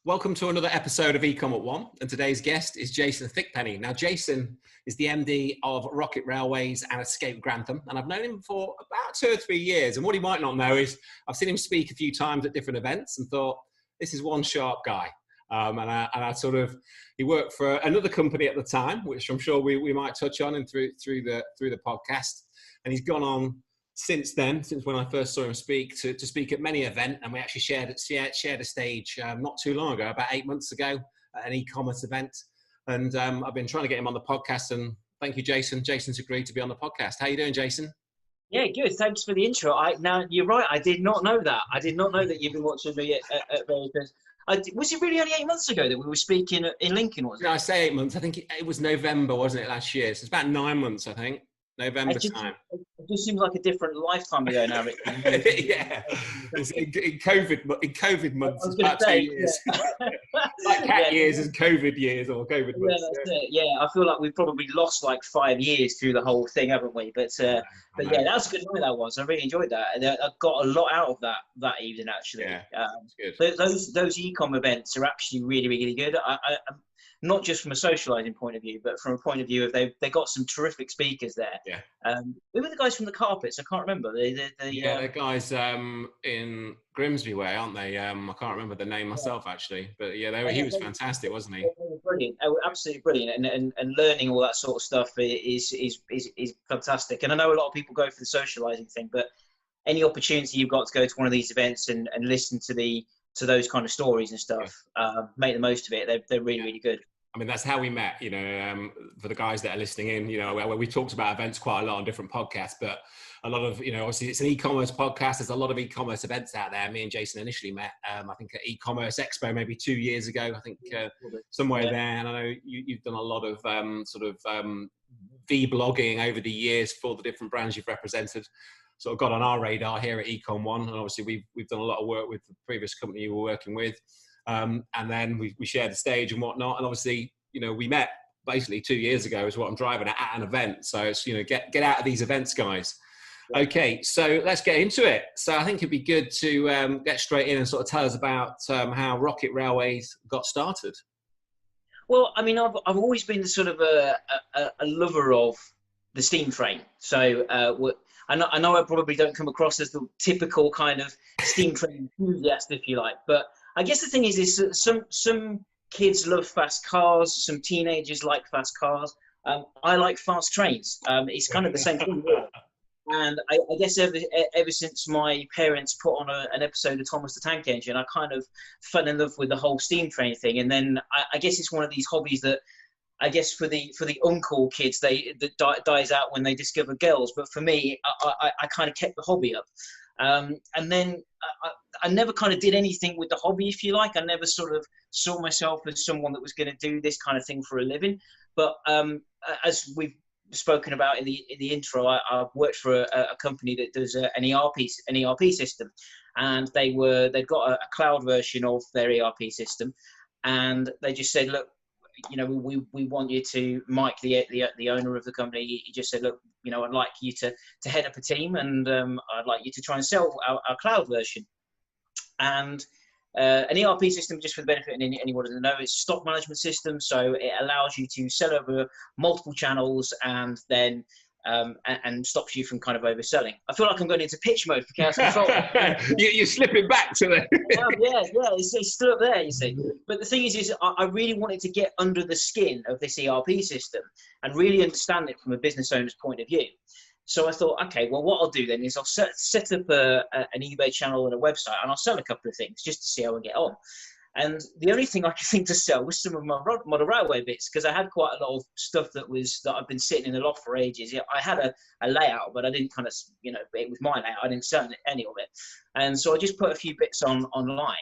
Welcome to another episode of eCom at One, and today's guest is Jason Thickpenny. Now, Jason is the MD of Rocket Railways and Escape Grantham, and I've known him for about 2 or 3 years. And what he might not know is I've seen him speak a few times at different events and thought, this is one sharp guy. He worked for another company at the time, which I'm sure we might touch on and through the podcast. And he's gone on since then, since when I first saw him speak, to speak at many events, and we actually shared a stage not too long ago, about 8 months ago, at an e-commerce event. And I've been trying to get him on the podcast, and thank you, Jason. Jason's agreed to be on the podcast. How you doing, Jason? Yeah, good. Thanks for the intro. Now, you're right. I did not know that. I did not know that you've been watching me at various. Was it really only 8 months ago that we were speaking in Lincoln? Was it? No, I say 8 months. I think it was November, wasn't it, last year? So it's about 9 months, I think. November time. It just seems like a different lifetime ago now. Yeah, in COVID months, it's about 2 years. Yeah. Like cat years and COVID years, or COVID months. Yeah, that's it. Yeah, I feel like we've probably lost like 5 years through the whole thing, haven't we? But yeah, that's a good night. That was. I really enjoyed that, and I got a lot out of that evening actually. Yeah, good. Those e-com events are actually really, really good. I'm not just from a socializing point of view, but from a point of view of they got some terrific speakers there. Yeah. Who were the guys from the Carpets? I can't remember. The guys in Grimsby way, aren't they? I can't remember the name myself actually, but yeah, he was fantastic, wasn't he? They were brilliant. They were absolutely brilliant, and learning all that sort of stuff is fantastic. And I know a lot of people go for the socializing thing, but any opportunity you've got to go to one of these events and listen to those kind of stories and stuff, make the most of it. They're really, really good. I mean, that's how we met, for the guys that are listening in, where we talked about events quite a lot on different podcasts, but a lot of, obviously it's an e-commerce podcast. There's a lot of e-commerce events out there. Me and Jason initially met, I think at eCommerce Expo, maybe 2 years ago, I think somewhere there. And I know you've done a lot of V-blogging over the years for the different brands you've represented. Sort of got on our radar here at Ecom One, and obviously we've done a lot of work with the previous company you were working with, and then we shared the stage and whatnot, and obviously we met basically 2 years ago is what I'm driving at an event. So it's get out of these events, guys. Okay, so let's get into it. So I think it'd be good to get straight in and sort of tell us about how Rocket Railways got started. Well, I mean, I've always been sort of a lover of the steam train. So I know I probably don't come across as the typical kind of steam train enthusiast, if you like. But I guess the thing is some kids love fast cars. Some teenagers like fast cars. I like fast trains. It's kind of the same thing. And I guess ever since my parents put on an episode of Thomas the Tank Engine, I kind of fell in love with the whole steam train thing. And then I guess it's one of these hobbies that, I guess for the uncool kids, that dies out when they discover girls. But for me, I kind of kept the hobby up. And then I never kind of did anything with the hobby, if you like. I never sort of saw myself as someone that was going to do this kind of thing for a living. But as we've spoken about in the intro, I've worked for a company that does an ERP system, and they've got a cloud version of their ERP system, and they just said, look, we want you to, Mike, the owner of the company, he just said, look, I'd like you to head up a team, and I'd like you to try and sell our cloud version. And an ERP system, just for the benefit of anyone who doesn't know, it's a stock management system. So it allows you to sell over multiple channels, and then and stops you from kind of overselling. I feel like I'm going into pitch mode for Chaos Control. You're slipping back to the... yeah, it's still up there, you see. But the thing is I really wanted to get under the skin of this ERP system and really understand it from a business owner's point of view. So I thought, okay, well, what I'll do then is I'll set up an eBay channel and a website, and I'll sell a couple of things just to see how I get on. And the only thing I could think to sell was some of my model railway bits, because I had quite a lot of stuff that I've been sitting in the loft for ages. Yeah, I had a layout, but I didn't kind of, it was my layout. I didn't sell any of it. And so I just put a few bits online,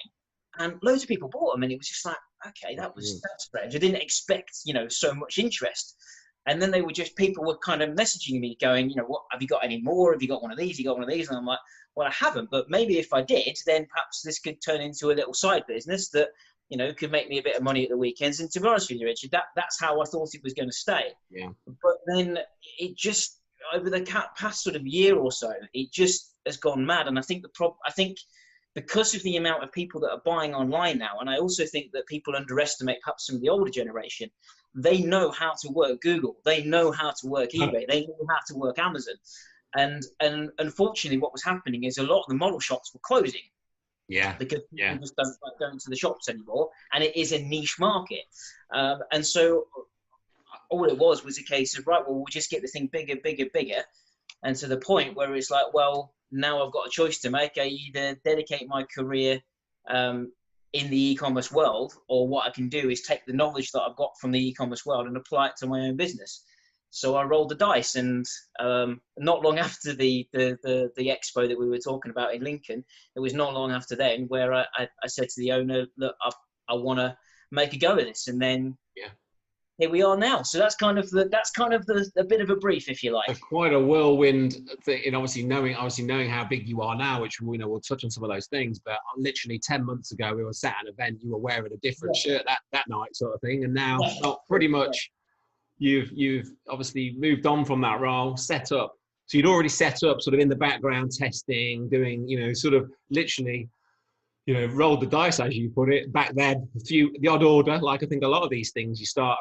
and loads of people bought them. And it was just like, okay, that's strange. I didn't expect, so much interest. And then people were kind of messaging me going, what, have you got any more? Have you got one of these? You got one of these? And I'm like, well, I haven't, but maybe if I did, then perhaps this could turn into a little side business that, could make me a bit of money at the weekends. And to be honest with you, Richard, that's how I thought it was going to stay. Yeah. But then it just, over the past sort of year or so, it just has gone mad. And I think because of the amount of people that are buying online now, and I also think that people underestimate perhaps some of the older generation, they know how to work Google, they know how to work eBay, they know how to work Amazon. And unfortunately, what was happening is a lot of the model shops were closing. Yeah. Because people just don't like going to the shops anymore, and it is a niche market. And so all it was a case of, right, well, we'll just get the thing bigger, bigger, bigger. And to the point where it's like, well, now I've got a choice to make. I either dedicate my career in the e-commerce world, or what I can do is take the knowledge that I've got from the e-commerce world and apply it to my own business. So I rolled the dice, and not long after the expo that we were talking about in Lincoln, it was not long after then where I said to the owner, look, I want to make a go of this, and then here we are now. So that's kind of a bit of a brief, if you like. It's quite a whirlwind thing, and obviously knowing how big you are now, which we'll touch on some of those things. But literally 10 months ago, we were sat at an event, you were wearing a different shirt that night, sort of thing, and now pretty much. You've obviously moved on from that role, set up. So you'd already set up sort of in the background testing, doing, sort of literally, rolled the dice, as you put it. Back then, the odd order, like I think a lot of these things, you start,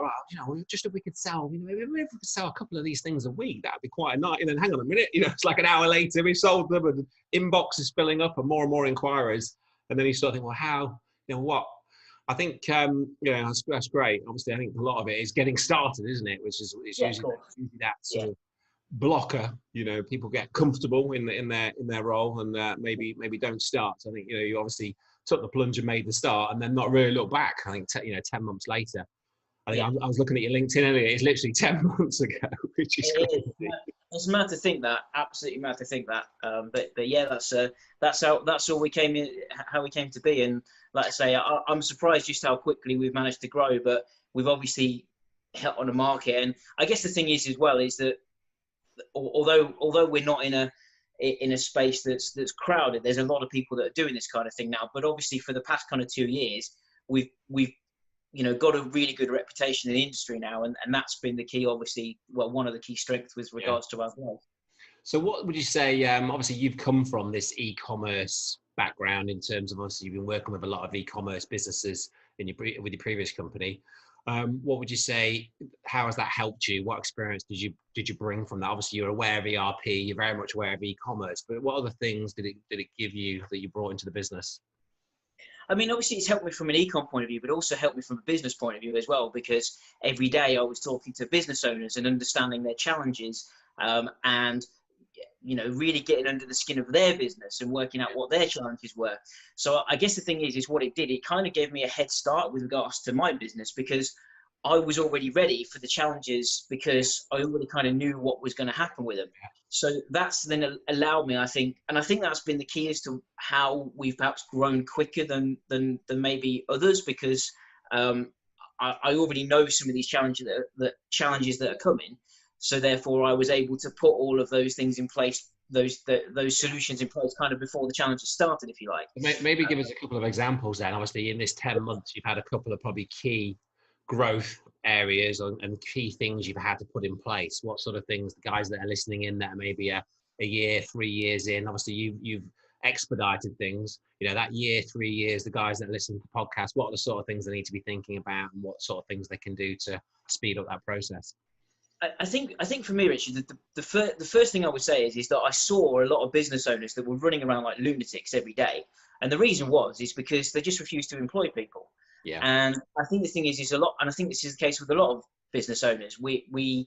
just if we could sell, maybe if we could sell a couple of these things a week, that'd be quite a night. And then hang on a minute, it's like an hour later, we've sold them, and inbox is filling up and more inquiries. And then you start thinking, well, how, what? I think, that's great. Obviously, I think a lot of it is getting started, isn't it? Which is usually that sort of blocker. People get comfortable in their role, and maybe don't start. So I think you obviously took the plunge and made the start, and then not really look back. I think 10 months later. I think I was looking at your LinkedIn earlier. It's literally 10 months ago, which is crazy. It's mad to think that. Absolutely mad to think that. But yeah, that's how we came in, how we came to be. And like I say, I'm surprised just how quickly we've managed to grow. But we've obviously hit on a market. And I guess the thing is as well is that although we're not in a space that's crowded, there's a lot of people that are doing this kind of thing now. But obviously for the past kind of 2 years, we've got a really good reputation in the industry now, and that's been the key, obviously, one of the key strengths with regards to our growth. So what would you say, obviously you've come from this e-commerce background in terms of, obviously you've been working with a lot of e-commerce businesses with your previous company. What would you say, how has that helped you? What experience did you bring from that? Obviously you're aware of ERP, you're very much aware of e-commerce, but what other things did it give you that you brought into the business? I mean, obviously it's helped me from an e-com point of view, but also helped me from a business point of view as well, because every day I was talking to business owners and understanding their challenges, and really getting under the skin of their business and working out what their challenges were. So I guess the thing is what it did, it kind of gave me a head start with regards to my business, because I was already ready for the challenges, because I already kind of knew what was going to happen with them. So that's then allowed me, I think, and I think that's been the key as to how we've perhaps grown quicker than maybe others, because I already know some of these challenges that are coming. So therefore, I was able to put all of those things in place, those solutions in place, kind of before the challenges started, if you like. Maybe give us a couple of examples then. Obviously, in this 10 months, you've had a couple of probably key growth areas and key things you've had to put in place. What sort of things, the guys that are listening in that are maybe a year, 3 years in, obviously you've expedited things, that year, 3 years, the guys that are listening to podcasts, what are the sort of things they need to be thinking about, and what sort of things they can do to speed up that process? I think for me, Richard, the first thing I would say is that I saw a lot of business owners that were running around like lunatics every day. And the reason is because they just refused to employ people. Yeah. And I think the thing is a lot, and I think this is the case with a lot of business owners. And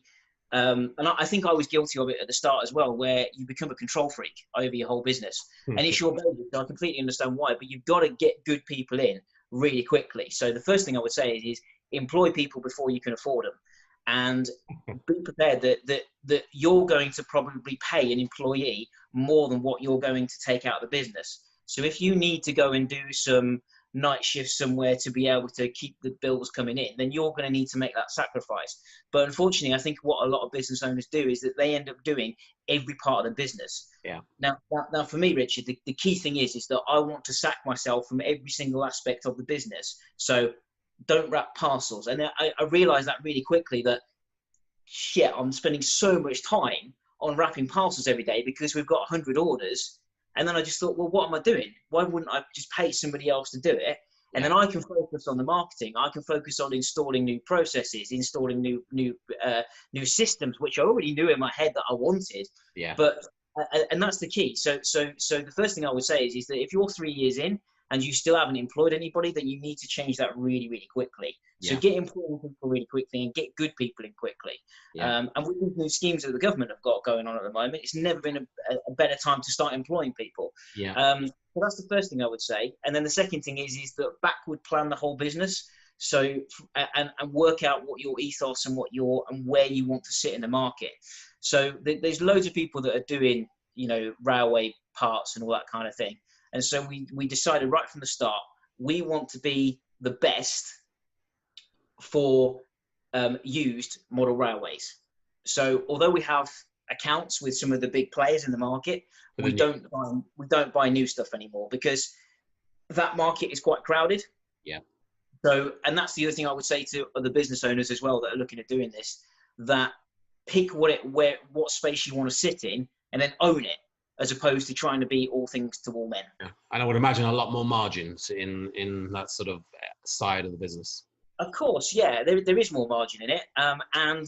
I think I was guilty of it at the start as well, where you become a control freak over your whole business. And it's your baby, so I completely understand why, but you've got to get good people in really quickly. So the first thing I would say is employ people before you can afford them. And be prepared that you're going to probably pay an employee more than what you're going to take out of the business. So if you need to go and do some night shifts somewhere to be able to keep the bills coming in, then you're going to need to make that sacrifice. But unfortunately, I think what a lot of business owners do is that they end up doing every part of the business. Yeah. Now for me, Richard, the key thing is that I want to sack myself from every single aspect of the business. So don't wrap parcels. And I realized that really quickly, that shit, I'm spending so much time on wrapping parcels every day because we've got 100 orders And then I just thought, well, what am I doing? Why wouldn't I just pay somebody else to do it? And then I can focus on the marketing. I can focus on installing new processes, installing new systems, which I already knew in my head that I wanted. Yeah. But and that's the key. So the first thing I would say is that if you're 3 years in and you still haven't employed anybody, then you need to change that really, really quickly. So get employing people really quickly and get good people in quickly. And with these new schemes that the government have got going on at the moment, it's never been a better time to start employing people. So that's the first thing I would say. And then the second thing is that backward plan the whole business. So and work out what your ethos and where you want to sit in the market. So there's loads of people that are doing, railway parts and all that kind of thing. And so we decided right from the start, we want to be the best for used model railways. So although we have accounts with some of the big players in the market, we don't buy new stuff anymore because that market is quite crowded. Yeah. So, and that's the other thing I would say to other business owners as well that are looking at doing this, that pick what space you want to sit in and then own it, as opposed to trying to be all things to all men. Yeah. And I would imagine a lot more margins in that sort of side of the business. Of course, yeah, there is more margin in it, and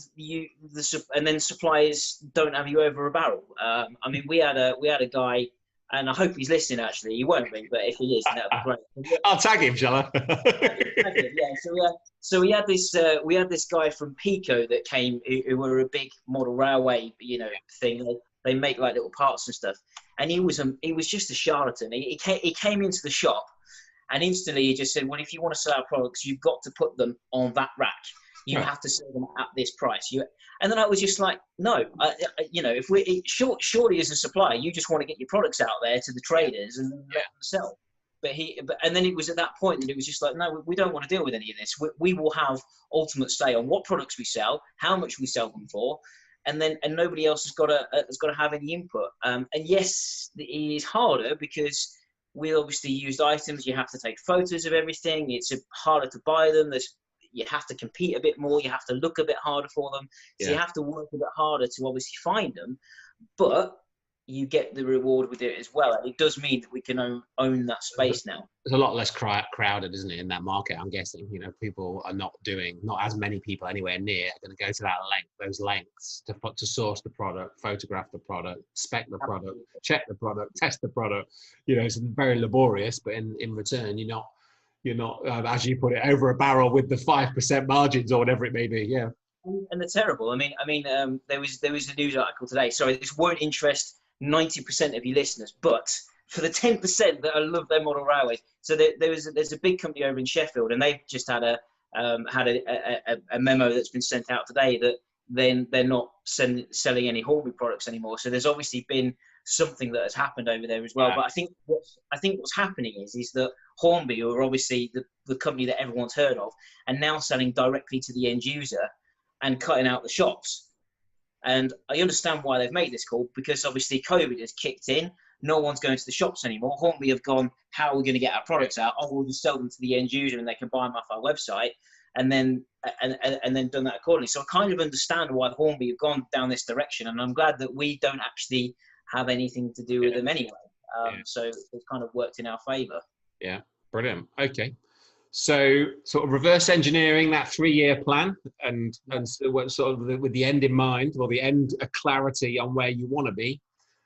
then suppliers don't have you over a barrel. I mean, we had a guy, and I hope he's listening. Actually, he won't be, but if he is, that'd be great. I'll tag him, shall I? Tag him, yeah. So we had this guy from Pico that came, who were a big model railway, thing. They make like little parts and stuff, and he was just a charlatan. He came into the shop. And instantly he just said, well, if you want to sell our products, you've got to put them on that rack. You have to sell them at this price. And then I was just like, no, surely as a supplier, you just want to get your products out there to the traders and let them sell. And then it was at that point that it was just like, no, we don't want to deal with any of this. We will have ultimate say on what products we sell, how much we sell them for. And nobody else has got to have any input. And yes, it is harder because we obviously used items. You have to take photos of everything. It's harder to buy them. You have to compete a bit more. You have to look a bit harder for them. So you have to work a bit harder to obviously find them. But you get the reward with it as well. And it does mean that we can own that space now. There's a lot less crowded, isn't it, in that market? I'm guessing, people are not as many people anywhere near are going to go to those lengths to source the product, photograph the product, spec the product, check the product, test the product. It's very laborious, but in return, you're not, as you put it, over a barrel with the 5% margins or whatever it may be. Yeah. And they're terrible. I mean, there was a news article today. Sorry, this won't interest 90% of your listeners, but for the 10% that I love their model railways. So there's a big company over in Sheffield, and they've just had a memo that's been sent out today that then they're not selling any Hornby products anymore. So there's obviously been something that has happened over there as well. But I think what's happening is that Hornby, who are obviously the company that everyone's heard of, and now selling directly to the end user and cutting out the shops. And I understand why they've made this call, because obviously COVID has kicked in. No one's going to the shops anymore. Hornby have gone, how are we going to get our products out? Oh, we'll just sell them to the end user and they can buy them off our website, and then done that accordingly. So I kind of understand why Hornby have gone down this direction, and I'm glad that we don't actually have anything to do with them anyway. So it's kind of worked in our favour. Yeah, brilliant. Okay. So sort of reverse engineering that 3-year plan and sort of with the end in mind, or the end clarity on where you want to be,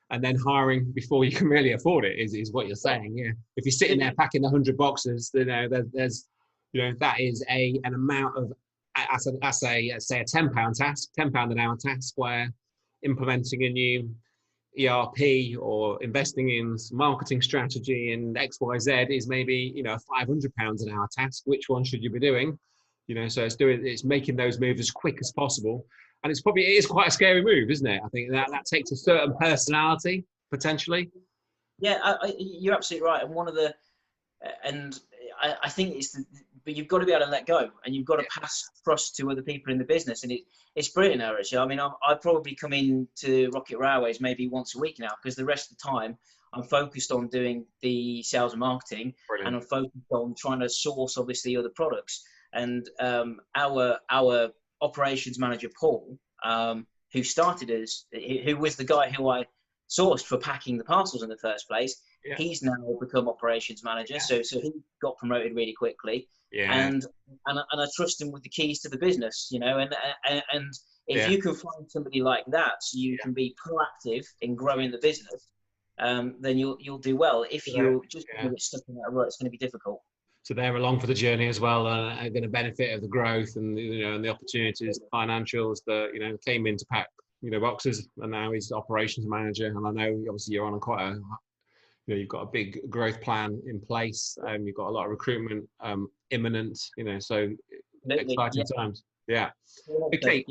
and then hiring before you can really afford it is what you're saying. Yeah. If you're sitting there packing 100 boxes, there's that is an amount of, say a £10 task, £10 an hour task, where implementing a new ERP or investing in marketing strategy and XYZ is maybe £500 an hour task. Which one should you be doing? So it's making those moves as quick as possible, and it is quite a scary move, isn't it? I think that takes a certain personality potentially. Yeah, you're absolutely right. And I think but you've got to be able to let go, and you've got to pass trust to other people in the business. And it's brilliant, actually. I mean, I probably come into Rocket Railways maybe once a week now, because the rest of the time I'm focused on doing the sales and marketing. Brilliant. And I'm focused on trying to source, obviously, other products. And our operations manager, Paul, who was the guy who I sourced for packing the parcels in the first place. Yeah. He's now become operations manager, so he got promoted really quickly. And I trust him with the keys to the business, you know. And if you can find somebody like that, so you can be proactive in growing the business, then you'll do well. If you're just going to get stuck in that rut, it's going to be difficult. So they're along for the journey as well, and are going to benefit of the growth and, you know, and the opportunities, the financials that, you know, came in to pack, you know, boxes, and now he's operations manager. And I know obviously you're on quite a, you know, you've got a big growth plan in place, and you've got a lot of recruitment imminent, you know, so exciting times. Yeah. Okay.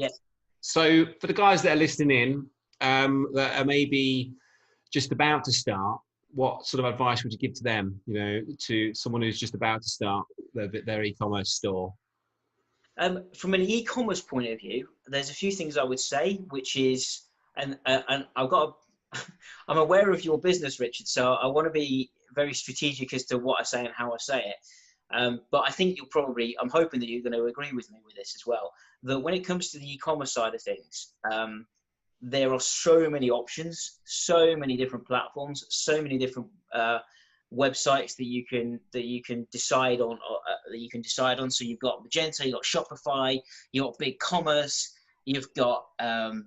So for the guys that are listening in, that are maybe just about to start, what sort of advice would you give to them, you know, to someone who's just about to start their e-commerce store? From an e-commerce point of view, there's a few things I would say, which is, and I've got, I'm aware of your business, Richard, so I want to be very strategic as to what I say and how I say it. But I think you'll probably, I'm hoping that you're going to agree with me with this as well, that when it comes to the e-commerce side of things, there are so many options, so many different platforms, so many different websites that you can decide on. So you've got Magento, you've got Shopify, you've got BigCommerce, you've got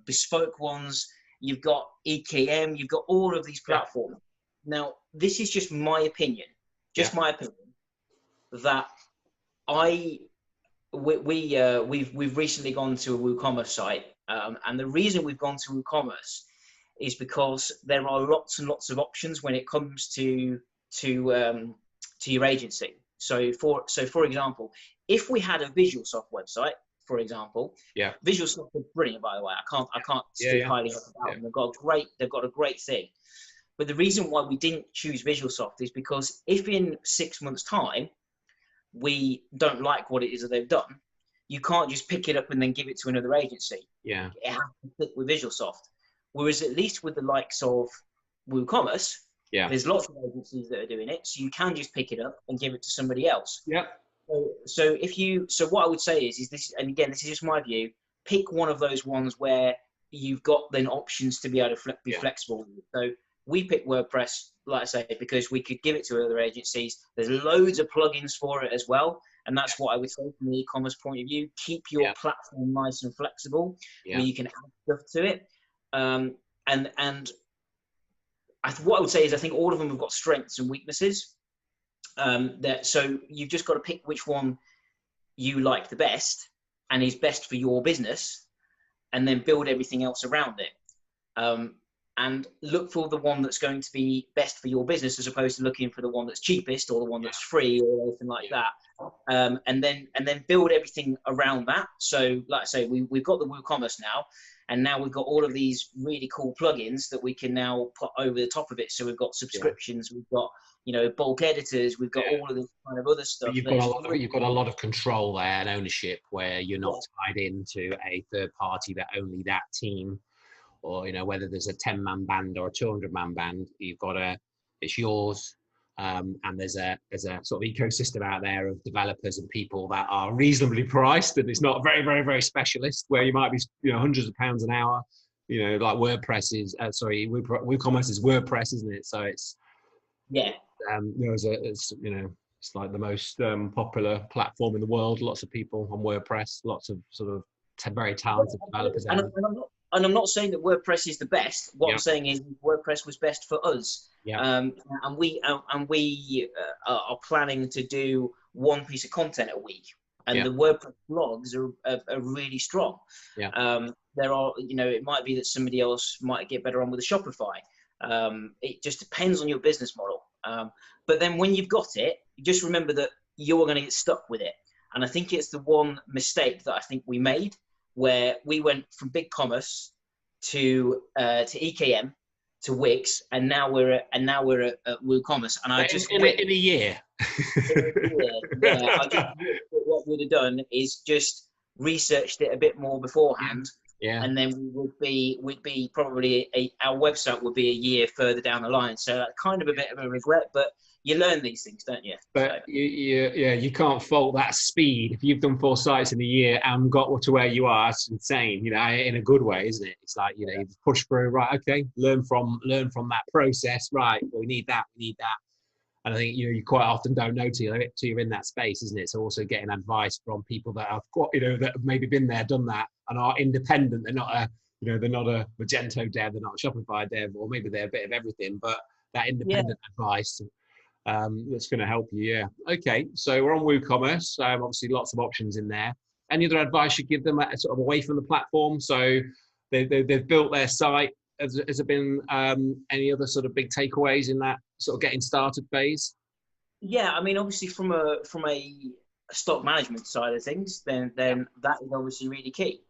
bespoke ones, you've got EKM, you've got all of these platforms. Now, this is just my opinion, my opinion, that we've recently gone to a WooCommerce site. And the reason we've gone to WooCommerce is because there are lots and lots of options when it comes to your agency. So for example, if we had a VisualSoft website, for example, VisualSoft is brilliant, by the way. I can't speak highly about them. They've got a great thing. But the reason why we didn't choose VisualSoft is because if in 6 months' time we don't like what it is that they've done, you can't just pick it up and then give it to another agency. It has to fit with VisualSoft. Whereas at least with the likes of WooCommerce, there's lots of agencies that are doing it, so you can just pick it up and give it to somebody else. So what I would say is this, and again, this is just my view, pick one of those ones where you've got then options to be able to be flexible. So we picked WordPress, like I say, because we could give it to other agencies. There's loads of plugins for it as well. And that's what I would say from the e-commerce point of view. Keep your platform nice and flexible, where you can add stuff to it. What I would say is I think all of them have got strengths and weaknesses. So you've just got to pick which one you like the best and is best for your business, and then build everything else around it. And look for the one that's going to be best for your business, as opposed to looking for the one that's cheapest or the one that's free or anything like that. And then build everything around that. So like I say, we've got the WooCommerce now, and now we've got all of these really cool plugins that we can now put over the top of it. So we've got subscriptions, we've got, you know, bulk editors, we've got all of this kind of other stuff. You've got a lot of control there and ownership, where you're not tied into a third party that only that team, or, you know, whether there's a 10-man band or a 200-man band, it's yours. And there's a sort of ecosystem out there of developers and people that are reasonably priced, and it's not very, very, very specialist, where you might be, you know, hundreds of pounds an hour, you know, like WordCommerce is WordPress, isn't it? So it's, you know, it's like the most popular platform in the world. Lots of people on WordPress, lots of sort of very talented developers. And I'm not saying that WordPress is the best. What I'm saying is WordPress was best for us. And we are planning to do one piece of content a week, and the WordPress blogs are really strong. There are, you know, it might be that somebody else might get better on with a Shopify. It just depends on your business model. But then when you've got it, just remember that you're going to get stuck with it. And I think it's the one mistake that I think we made, where we went from BigCommerce to EKM to Wix, and now we're at WooCommerce. And I just in a year. What we'd have done is just researched it a bit more beforehand, and then we'd be probably our website would be a year further down the line. So that's kind of a bit of a regret, but you learn these things, don't you? But you can't fault that speed. If you've done 4 sites in a year and got to where you are, it's insane, in a good way, isn't it? It's like, you push through, right, okay, learn from that process, right, well, we need that. And I think, you quite often don't know till you're in that space, isn't it? So also getting advice from people that have got, that have maybe been there, done that, and are independent. They're not they're not a Magento dev, they're not a Shopify dev, or maybe they're a bit of everything, but that independent advice, that's going to help you. Yeah. Okay. So we're on WooCommerce. Obviously, lots of options in there. Any other advice you give them sort of away from the platform? So they've built their site. Has there been any other sort of big takeaways in that sort of getting started phase? Yeah, I mean, obviously from a stock management side of things, then that is obviously really key.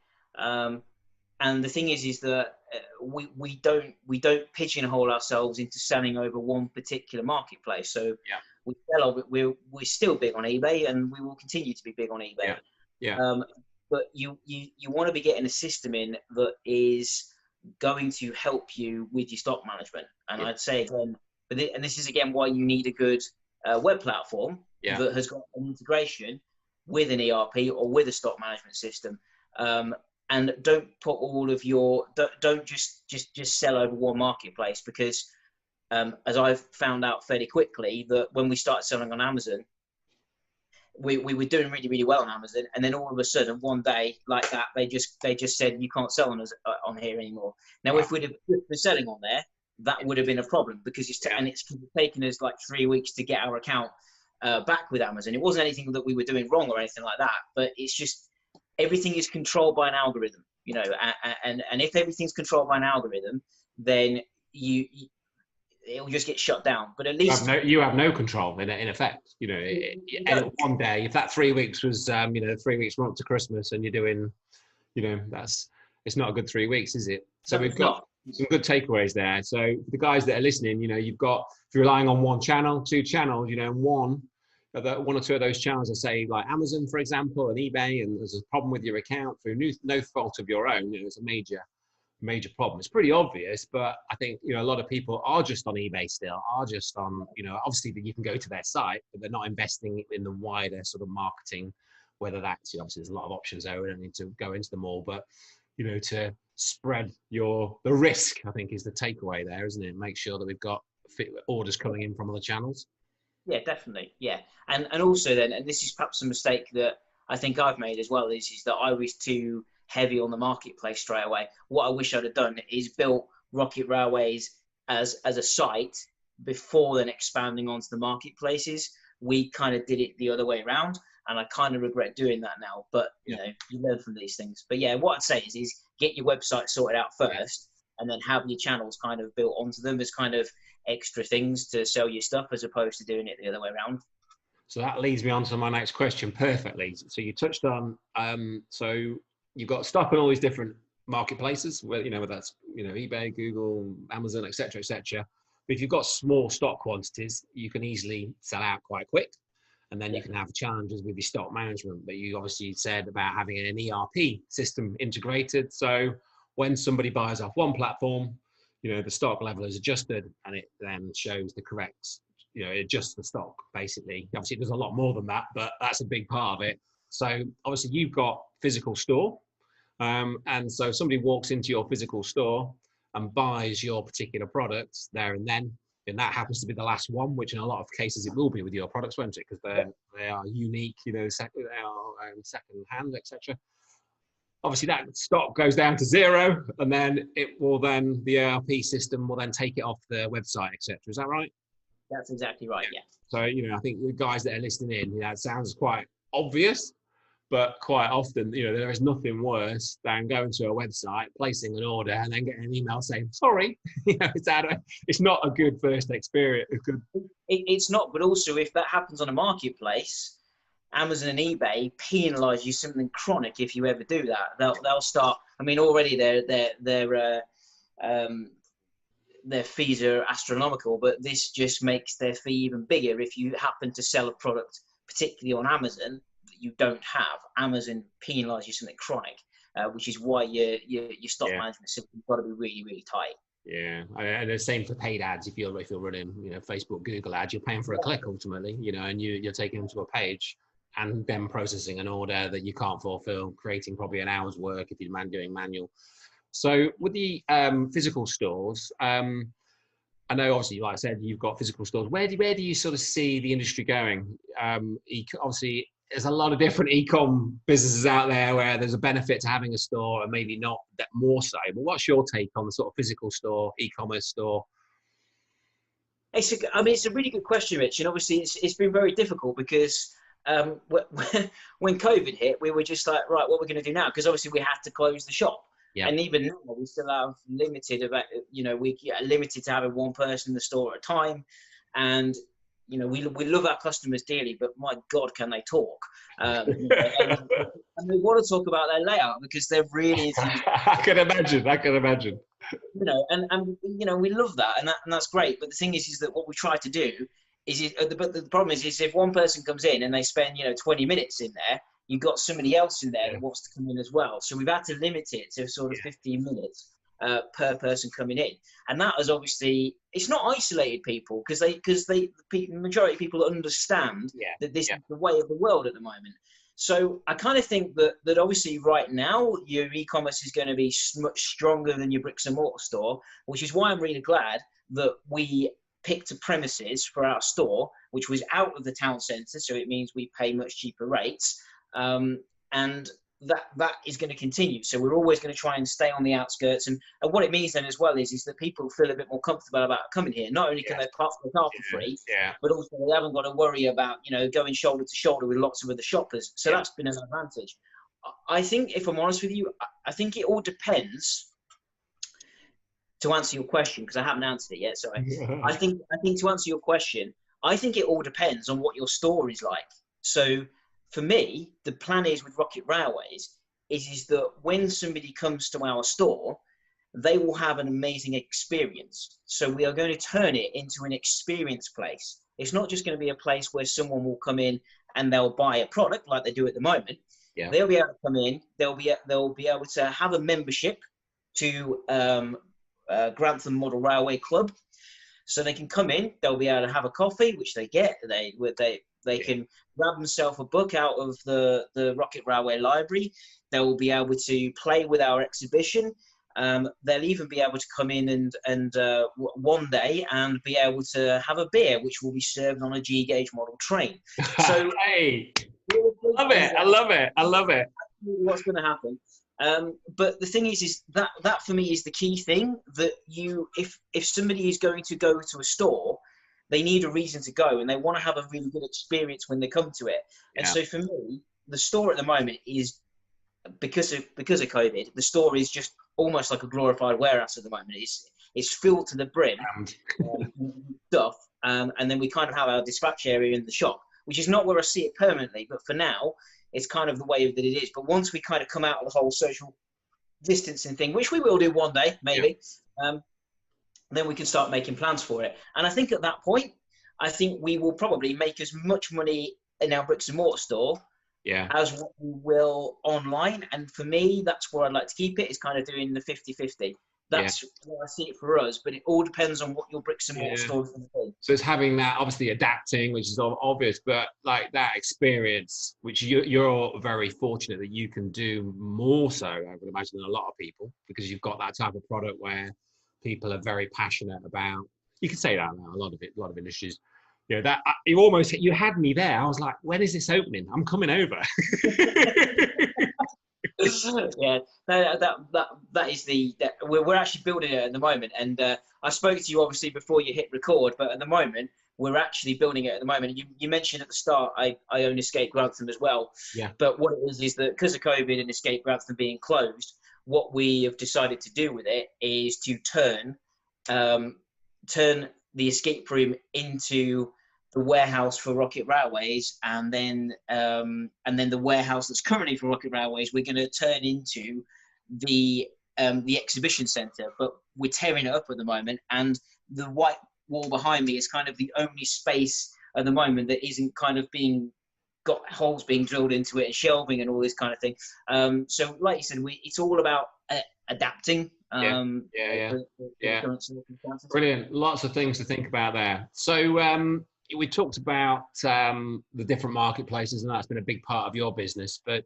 And the thing is that we don't pigeonhole ourselves into selling over one particular marketplace. So we're still big on eBay, and we will continue to be big on eBay. But you want to be getting a system in that is going to help you with your stock management. And I'd say again, and this is again why you need a good web platform that has got an integration with an ERP or with a stock management system. And don't put all of your, don't just sell over one marketplace, because as I've found out fairly quickly, that when we started selling on Amazon, we were doing really, really well on Amazon, and then all of a sudden one day like that, they just said you can't sell on us on here anymore. Now, if we'd have been selling on there, that would have been a problem, because it's taken us like 3 weeks to get our account back with Amazon. It wasn't anything that we were doing wrong or anything like that, but it's just everything is controlled by an algorithm, and if everything's controlled by an algorithm, then it will just get shut down. But at least you have no control in effect. One day, if that 3 weeks was 3 weeks run up to Christmas, and you're doing, it's not a good 3 weeks, is it? So we've got some good takeaways there. So for the guys that are listening, you've got, if you're relying on one channel, 2 channels, one or two of those channels are, say, like Amazon, for example, and eBay, and there's a problem with your account through no fault of your own, it's a major problem. It's pretty obvious, but I think, a lot of people are just on eBay still, are just on, obviously you can go to their site, but they're not investing in the wider sort of marketing, whether that's, obviously there's a lot of options there, we don't need to go into them all, but, to spread the risk, I think, is the takeaway there, isn't it? Make sure that we've got orders coming in from other channels. Yeah, definitely. Yeah. And also then, and this is perhaps a mistake that I think I've made as well, is that I was too heavy on the marketplace straight away. What I wish I'd have done is built Rocket Railways as a site before then expanding onto the marketplaces. We kind of did it the other way around, and I kind of regret doing that now, but you learn from these things. But yeah, what I'd say is get your website sorted out first, and then have your channels kind of built onto them as kind of extra things to sell your stuff, as opposed to doing it the other way around. So that leads me on to my next question perfectly. So you touched on, so you've got stock on all these different marketplaces, whether that's, eBay, Google, Amazon, etc., etc. But if you've got small stock quantities, you can easily sell out quite quick. And then you can have challenges with your stock management. But you obviously said about having an ERP system integrated. So when somebody buys off one platform, the stock level is adjusted, and it then shows the correct, it adjusts the stock, basically. Obviously, there's a lot more than that, but that's a big part of it. So obviously, you've got physical store. And so if somebody walks into your physical store and buys your particular products there and then that happens to be the last one, which in a lot of cases it will be with your products, won't it? Because they are unique, they are second hand, etc. Obviously, that stock goes down to 0, and then the ERP system will then take it off the website, etc. Is that right? That's exactly right. Yeah. So I think the guys that are listening in, it sounds quite obvious, but quite often, there is nothing worse than going to a website, placing an order, and then getting an email saying, sorry, it's not a good first experience. It's not, but also if that happens on a marketplace, Amazon and eBay penalise you something chronic if you ever do that. They'll start, I mean, already their fees are astronomical, but this just makes their fee even bigger if you happen to sell a product, particularly on Amazon, you don't have. Amazon penalise you something chronic, which is why your stock management system's got to be really, really tight. Yeah, and the same for paid ads. If you're running, Facebook, Google ads, you're paying for a click ultimately, and you're taking them to a page and then processing an order that you can't fulfill, creating probably an hour's work if you're doing manual. So with the physical stores, I know obviously, like I said, you've got physical stores. Where do you sort of see the industry going? Obviously, there's a lot of different e-com businesses out there where there's a benefit to having a store and maybe not that more so. But what's your take on the sort of physical store, e-commerce store? It's a really good question, Rich. And obviously, it's been very difficult because when COVID hit, we were just like, right, what we're going to do now? Because obviously, we had to close the shop. Yeah. And even now, we still have limited limited to having one person in the store at a time. And we love our customers dearly, but my God, can they talk? And they want to talk about their layout because they're really. I can imagine. And we love that, and that's great. But the thing is that what we try to do but the problem is if one person comes in and they spend 20 minutes in there, you've got somebody else in there that wants to come in as well. So we've had to limit it to sort of 15 minutes. Per person coming in, and that is obviously, it's not isolated people because the majority of people understand that this is the way of the world at the moment. So I kind of think that obviously right now your e-commerce is going to be much stronger than your bricks and mortar store, which is why I'm really glad that we picked a premises for our store which was out of the town centre, so it means we pay much cheaper rates, and that is going to continue. So we're always going to try and stay on the outskirts, and what it means then as well is that people feel a bit more comfortable about coming here. Not only can they park their car for free, but also they haven't got to worry about going shoulder to shoulder with lots of other shoppers. So that's been an advantage. I think, if I'm honest with you, I think it all depends. To answer your question, because I haven't answered it yet, sorry. I think to answer your question, I think it all depends on what your store is like. So for me, the plan is with Rocket Railways is that when somebody comes to our store, they will have an amazing experience. So we are going to turn it into an experience place. It's not just going to be a place where someone will come in and they'll buy a product like they do at the moment. Yeah. They'll be able to come in. They'll be able to have a membership to Grantham Model Railway Club. So they can come in. They'll be able to have a coffee, which they get. They can grab themselves a book out of the Rocket Railway Library. They will be able to play with our exhibition. They'll even be able to come in and one day and be able to have a beer, which will be served on a G-gauge model train. So, hey, I love it. What's going to happen? But the thing is that for me is the key thing, that if somebody is going to go to a store, they need a reason to go and they want to have a really good experience when they come to it. And so for me, the store at the moment is, because of COVID, the store is just almost like a glorified warehouse at the moment. It's filled to the brim stuff, and then we kind of have our dispatch area in the shop, which is not where I see it permanently, but for now it's kind of the way that it is. But once we kind of come out of the whole social distancing thing, which we will do one day maybe, then we can start making plans for it. And I think at that point, I think we will probably make as much money in our bricks and mortar store as what we will online. And for me, that's where I'd like to keep it, is kind of doing the 50-50. That's where I see it for us, but it all depends on what your bricks and mortar store is going to be. So it's having that, obviously adapting, which is obvious, but like that experience, which you're very fortunate that you can do more so, I would imagine, than a lot of people, because you've got that type of product where people are very passionate about. You can say that now, a lot of industries. That you had me there. I was like, when is this opening? I'm coming over. That is we're actually building it at the moment, and I spoke to you obviously before you hit record, but at the moment we're actually building it at the moment. You mentioned at the start I own Escape Grantham as well, but what it is that because of COVID and Escape Grantham being closed, what we have decided to do with it is to turn the escape room into the warehouse for Rocket Railways, and then the warehouse that's currently for Rocket Railways, we're going to turn into the exhibition centre. But we're tearing it up at the moment, and the white wall behind me is kind of the only space at the moment that isn't kind of got holes being drilled into it and shelving and all this kind of thing. So like you said, it's all about adapting Yeah. The current circumstances. Brilliant. Lots of things to think about there. So we talked about the different marketplaces, and that's been a big part of your business. But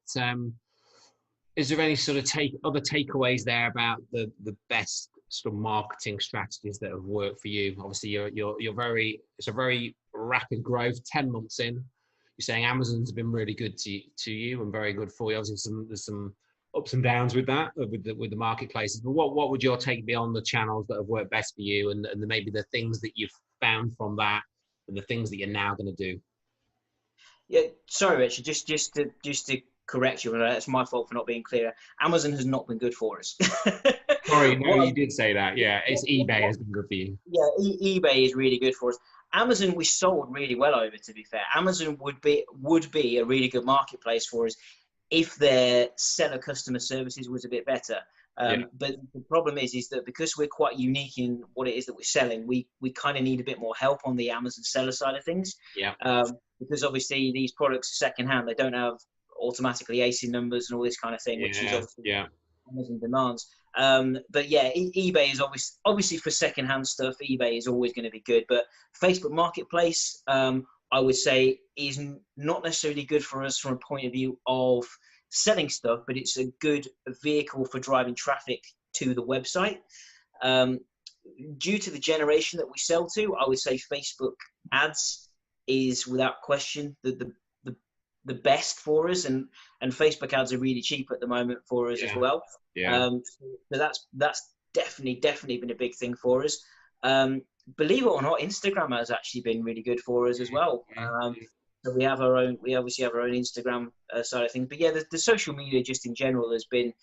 is there any sort of other takeaways there about the best sort of marketing strategies that have worked for you? Obviously, it's a very rapid growth. 10 months in, you're saying Amazon's been really good to you and very good for you. Obviously, there's some ups and downs with that, with the marketplaces. But what would your take be on the channels that have worked best for you, and maybe the things that you've found from that, and the things that you're now going to do? Yeah, sorry, Richard. Just to correct you, it's my fault for not being clear. Amazon has not been good for us. Sorry, no, you did say that. Yeah, it's eBay has been good for you. Yeah, eBay is really good for us. Amazon we sold really well over. To be fair, Amazon would be a really good marketplace for us if their seller customer services was a bit better. But the problem is that because we're quite unique in what it is that we're selling, we kind of need a bit more help on the Amazon seller side of things. Yeah. Because obviously these products are secondhand, they don't have automatically ASIN numbers and all this kind of thing, which is obviously Amazon demands. But yeah, eBay is obviously for secondhand stuff. eBay is always going to be good, but Facebook Marketplace, I would say, is not necessarily good for us from a point of view of selling stuff, but it's a good vehicle for driving traffic to the website. Due to the generation that we sell to, I would say Facebook ads is without question the best for us, and Facebook ads are really cheap at the moment for us as well. So that's definitely been a big thing for us. Believe it or not, Instagram has actually been really good for us as well. So we obviously have our own Instagram side of things, but yeah, the social media just in general has been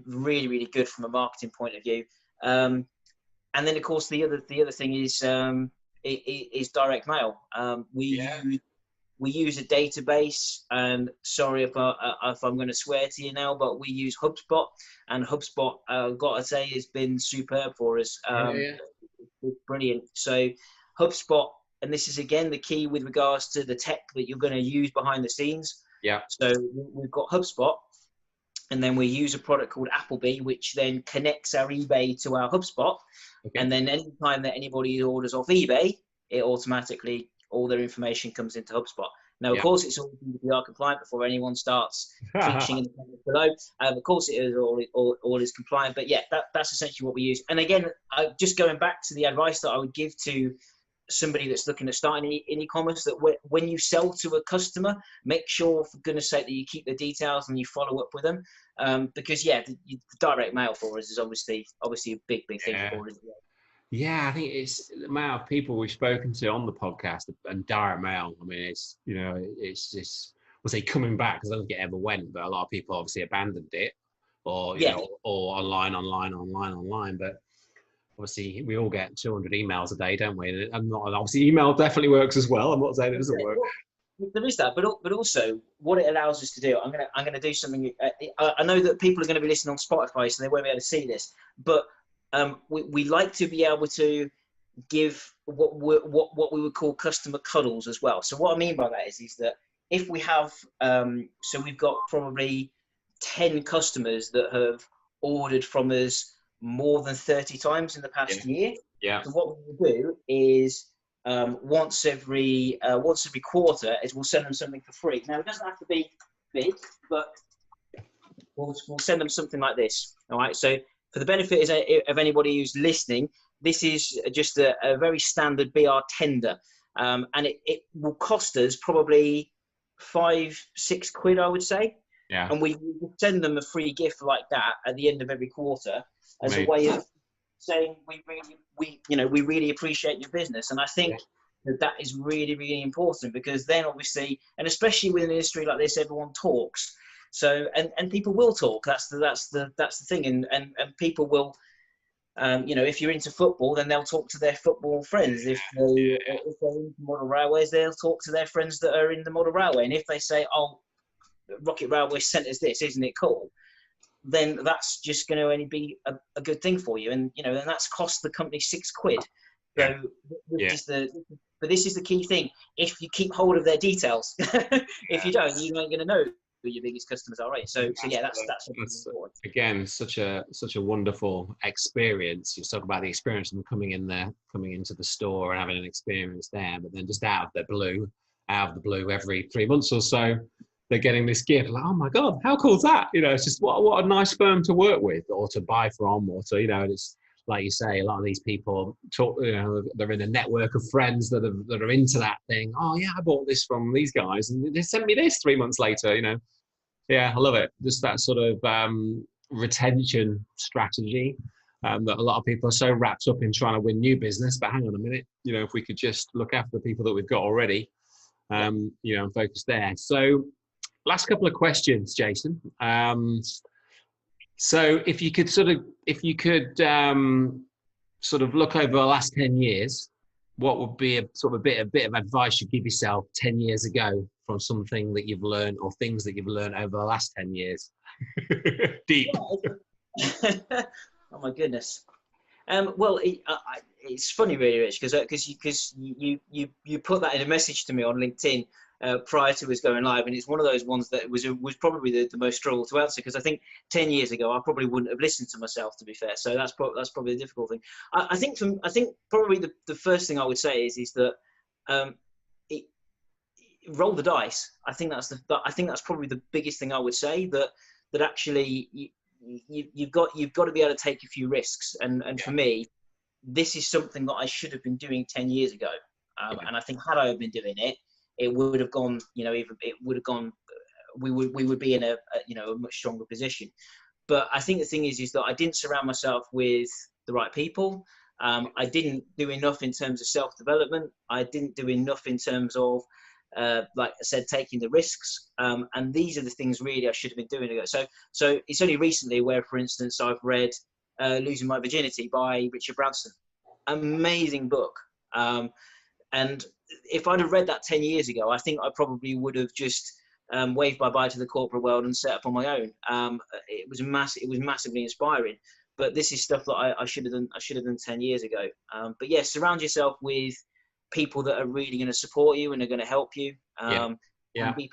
really, really good from a marketing point of view. And then of course the other thing is direct mail. We use a database, and sorry if I'm going to swear to you now, but we use HubSpot, and HubSpot, I've got to say, has been superb for us. It's brilliant. So HubSpot, and this is again the key with regards to the tech that you're going to use behind the scenes. Yeah. So we've got HubSpot, and then we use a product called Applebee, which then connects our eBay to our HubSpot. Okay. And then anytime that anybody orders off eBay, it automatically, all their information comes into HubSpot. Now, of course, it's all GDPR compliant before anyone starts teaching in the comments below. Of course, it is all is compliant. But yeah, that's essentially what we use. And again, just going back to the advice that I would give to somebody that's looking at starting in e-commerce, that when you sell to a customer, make sure, for goodness sake, that you keep the details and you follow up with them. Because the direct mail for us is obviously a big thing for us. Yeah, I think it's the amount of people we've spoken to on the podcast and direct mail. I mean, it's just, we'll say coming back, because I don't think it ever went, but a lot of people obviously abandoned it, or or online. But obviously, we all get 200 emails a day, don't we? And obviously, email definitely works as well. I'm not saying it doesn't work. There is that, but also what it allows us to do. I'm gonna do something. I know that people are going to be listening on Spotify, so they won't be able to see this, but we like to be able to give what we would call customer cuddles as well. So what I mean by that is that if we have, so we've got probably 10 customers that have ordered from us more than 30 times in the past year. Yeah. So what we will do is once every quarter is we'll send them something for free. Now it doesn't have to be big, but we'll send them something like this. All right. So for the benefit of anybody who's listening, this is just a very standard BR tender, and it will cost us probably £5-6 quid, I would say. Yeah. And we send them a free gift like that at the end of every quarter as a way of saying we really appreciate your business. And I think that is really, really important, because then obviously, and especially with an industry like this, everyone talks. So and people will talk. That's the thing. And people will, if you're into football, then they'll talk to their football friends. If they're into model railways, they'll talk to their friends that are in the model railway. And if they say, "Oh, Rocket Railway sent us this, isn't it cool?" then that's just going to only be a good thing for you. And and that's cost the company £6. So but this is the key thing. If you keep hold of their details, if you don't, you ain't going to know your biggest customers are, right? So yeah, that's important. Again, such a wonderful experience. You talk about the experience of them coming into the store and having an experience there, but then just out of the blue, every 3 months or so, they're getting this gift. Like, oh my God, how cool is that? You know, it's just what a nice firm to work with or to buy from, or to, you know, it's like you say, a lot of these people talk, you know, they're in a network of friends that are into that thing. Oh yeah, I bought this from these guys and they sent me this 3 months later, you know. Yeah, I love it. Just that sort of retention strategy that a lot of people are so wrapped up in trying to win new business. But hang on a minute, you know, if we could just look after the people that we've got already, you know, and focus there. So last couple of questions, Jason. So if you could sort of look over the last 10 years, what would be a bit of advice you'd give yourself 10 years ago from something that you've learned or things that you've learned over the last 10 years? Deep. Oh my goodness. Well, it's funny, really, Rich, because you put that in a message to me on LinkedIn prior to us going live, and it's one of those ones that was probably the most struggle to answer, because I think 10 years ago I probably wouldn't have listened to myself, to be fair. So that's probably the difficult thing. I think probably the first thing I would say is that roll the dice. I think that's probably the biggest thing I would say, that actually you've got to be able to take a few risks, and for me, this is something that I should have been doing 10 years ago, and I think had I been doing it, it would have gone, you know, we would be in a much stronger position. But I think the thing is that I didn't surround myself with the right people. I didn't do enough in terms of self-development. I didn't do enough in terms of, like I said, taking the risks. And these are the things really I should have been doing. So it's only recently where, for instance, I've read Losing My Virginity by Richard Branson. Amazing book. And if I'd have read that 10 years ago, I think I probably would have just waved bye-bye to the corporate world and set up on my own. It was massively inspiring. But this is stuff that I should have done 10 years ago. But yeah, surround yourself with people that are really going to support you and are going to help you. And be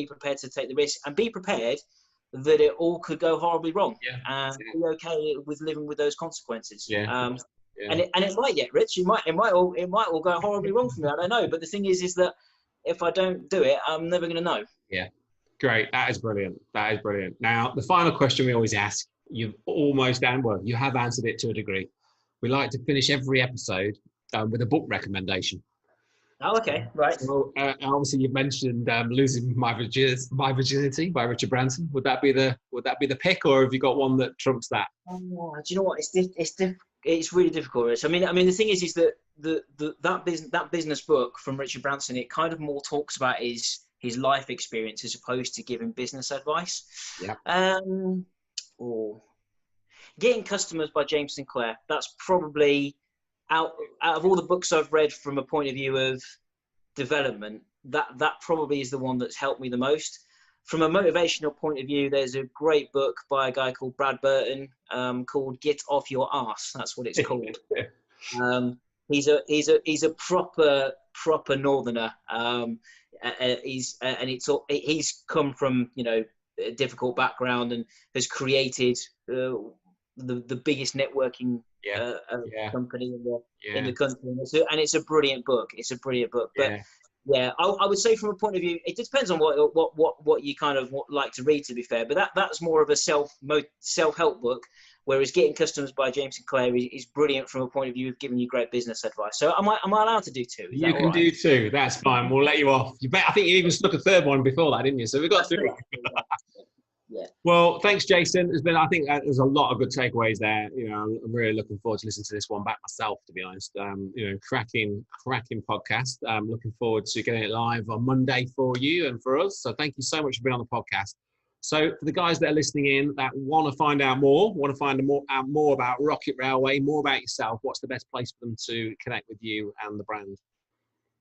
prepared to take the risk, and be prepared that it all could go horribly wrong. And be okay with living with those consequences. And it might get, Rich. It might all go horribly wrong for me. I don't know. But the thing is that if I don't do it, I'm never going to know. Yeah. Great. That is brilliant. Now, the final question we always ask, you have answered it to a degree. We like to finish every episode with a book recommendation. Oh, okay, right. So, obviously, you've mentioned "Losing My Virginity" by Richard Branson. Would that be the pick, or have you got one that trumps that? Oh, do you know what? It's really difficult, Rich. I mean, the thing is that that business book from Richard Branson, it kind of more talks about his life experience as opposed to giving business advice. Yeah. Getting Customers by James Sinclair. That's probably out of all the books I've read from a point of view of development, that probably is the one that's helped me the most. From a motivational point of view, there's a great book by a guy called Brad Burton called "Get Off Your Arse." That's what it's called. He's a proper northerner. He's come from, you know, a difficult background and has created the biggest networking company in the country, and it's a brilliant book. But yeah, I would say from a point of view, it depends on what you kind of like to read, to be fair. But that's more of a self-help book, whereas Getting Customers by James Sinclair is brilliant from a point of view of giving you great business advice. So am I allowed to do two? You can do two. That's fine. We'll let you off. I think you even stuck a third one before that, didn't you? So we've got two. Yeah. Well, thanks, Jason. I think there's a lot of good takeaways there. You know, I'm really looking forward to listening to this one back myself, to be honest. You know, cracking podcast. I'm looking forward to getting it live on Monday for you and for us. So thank you so much for being on the podcast. So for the guys that are listening in that want to find out more about Rocket Railway, more about yourself, what's the best place for them to connect with you and the brand?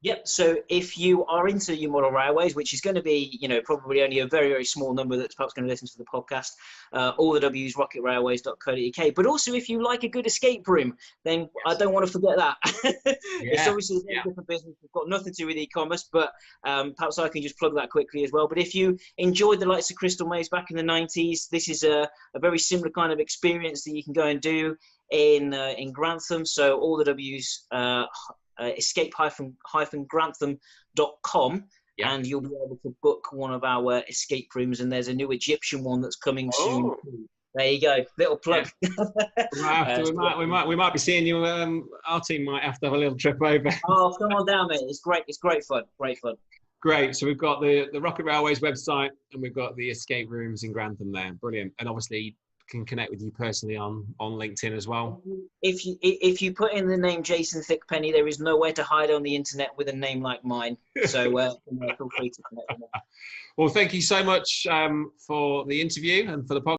Yep. So if you are into your model railways, which is going to be, probably only a very, very small number that's perhaps going to listen to the podcast, all the W's, rocketrailways.co.uk. But also, if you like a good escape room, then I don't want to forget that. It's obviously a very different business. It's got nothing to do with e-commerce, but perhaps I can just plug that quickly as well. But if you enjoyed the likes of Crystal Maze back in the 90s, this is a very similar kind of experience that you can go and do in Grantham. So all the W's, escape-grantham.com, and you'll be able to book one of our escape rooms, and there's a new Egyptian one that's coming soon. There you go, little plug. We might be seeing you. Our team might have to have a little trip over. Oh, come on down, mate. It's great fun. Great. So we've got the Rocket Railways website, and we've got the escape rooms in Grantham there. Brilliant. And obviously can connect with you personally on LinkedIn as well. If you put in the name Jason Thickpenny, there is nowhere to hide on the internet with a name like mine. So feel free to connect with me. Well, thank you so much for the interview and for the podcast.